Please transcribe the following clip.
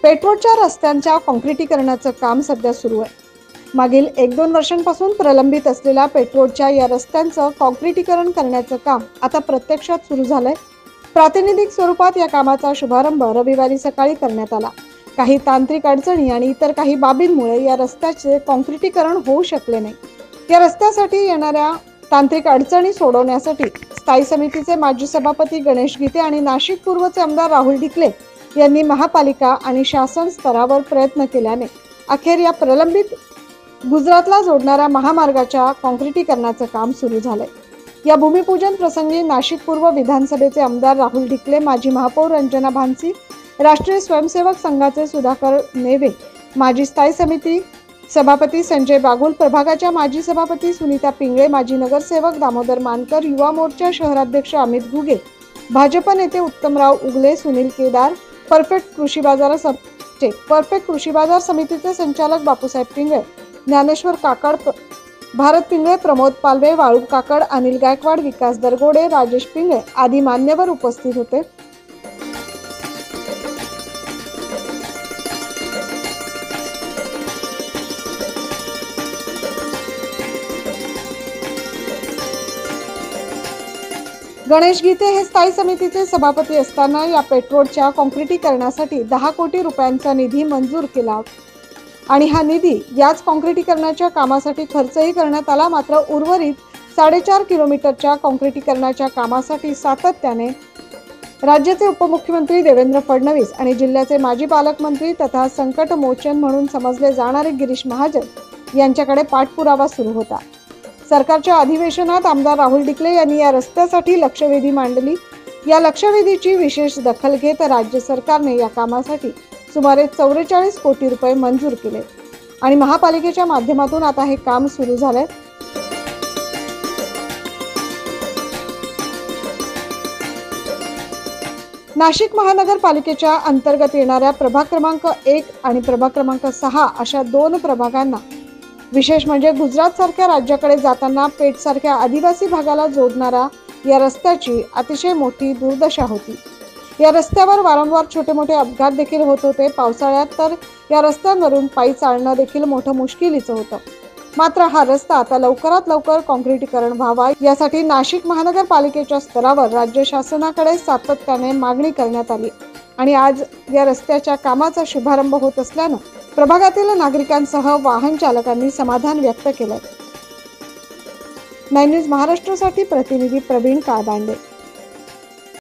पेठरोडच्या रस्त्यांच्या काँक्रिटीकरणाचं काम सध्या सुरू आहे। मागील 1-2 वर्षांपासून प्रलंबित असलेल्या पेठरोडच्या या रस्त्यांचं काँक्रिटीकरण करण्याचं काम आता प्रत्यक्षात सुरू झालंय। प्रातिनिधिक स्वरूपात या कामाचा शुभारंभ रविवारी सकाळी करण्यात आला। काही तांत्रिक अडचणी आणि इतर काही बाबींमुळे या रस्त्याचे काँक्रिटीकरण होऊ शकले नाही। या रस्त्यासाठी येणाऱ्या तांत्रिक अडचणी सोडवण्यासाठी स्थायी समितीचे माजी सभापती गणेश गीते आणि नाशिक पूर्वचे आमदार राहुल ढिकले यांनी महापालिका आणि शासन स्तरावर प्रयत्न केल्याने अखेर या प्रलंबित गुजरातला जोडणाऱ्या महामार्गाच्या काँक्रिटीकरणाचं काम सुरू झालंय। या भूमिपूजन प्रसंगी नाशिक पूर्व विधानसभेचे आमदार राहुल ढिकले, माजी महापौर रंजना भानसी, राष्ट्रीय स्वयंसेवक संघाचे सुधाकर नेवे, माजी स्थायी समिती सभापती संजय बागुल, प्रभागाच्या माजी सभापती सुनीता पिंगळे, माजी नगरसेवक दामोदर मानकर, युवा मोर्चा शहराध्यक्ष अमित घुगे, भाजप नेते उत्तमराव उगले, सुनील केदार, परफेक्ट कृषी बाजार समितीचे संचालक बापूसाहेब पिंगळे, ज्ञानेश्वर काकड, भारत पिंगळे, प्रमोद पालवे, वाळू काकड, अनिल गायकवाड, विकास दरगोडे, राजेश पिंगळे आदी मान्यवर उपस्थित होते। गणेश गीते हे स्थायी समितीचे सभापती असताना या पेठरोडच्या काँक्रिटीकरणासाठी 10 कोटी रुपयांचा निधी मंजूर केला आणि हा निधी याच काँक्रिटीकरणाच्या कामासाठी खर्चही करण्यात आला। मात्र उर्वरित 4.5 किलोमीटरच्या काँक्रिटीकरणाच्या कामासाठी सातत्याने राज्याचे उपमुख्यमंत्री देवेंद्र फडणवीस आणि जिल्ह्याचे माजी पालकमंत्री तथा संकट मोचन म्हणून समजले जाणारे गिरीश महाजन यांच्याकडे पाठपुरावा सुरू होता। सरकारच्या अधिवेशनात आमदार राहुल ढिकले यांनी या रस्त्यासाठी लक्षवेधी मांडली। या लक्षवेधीची विशेष दखल घेत राज्य सरकारने या कामासाठी सुमारे 44 कोटी रुपये मंजूर केले आणि महापालिकेच्या माध्यमातून आता हे काम सुरू झालंय। नाशिक महानगरपालिकेच्या अंतर्गत येणाऱ्या प्रभाग क्रमांक 1 आणि प्रभाग क्रमांक 6 अशा 2 प्रभागांना विशेष म्हणजे गुजरात सारख्या राज्याकडे जाताना पेठ सारख्या आदिवासी भागाला जोडणारा या रस्त्याची अतिशय मोठी दुर्दशा होती। या रस्त्यावर वारंवार छोटे मोठे अपघात देखील होत होते। पावसाळ्यात तर या रस्त्यांवरून पायी चालणं देखील मोठं मुश्किलीचं होतं। मात्र हा रस्ता आता लवकरात लवकर काँक्रिटीकरण व्हावा यासाठी नाशिक महानगरपालिकेच्या स्तरावर राज्य शासनाकडे सातत्याने मागणी करण्यात आली आणि आज या रस्त्याच्या कामाचा शुभारंभ होत असल्यानं प्रभागातील नागरिकांसह वाहन चालकांनी समाधान व्यक्त केलं। 9 न्यूज महाराष्ट्रासाठी प्रतिनिधी प्रवीण काळबांडे।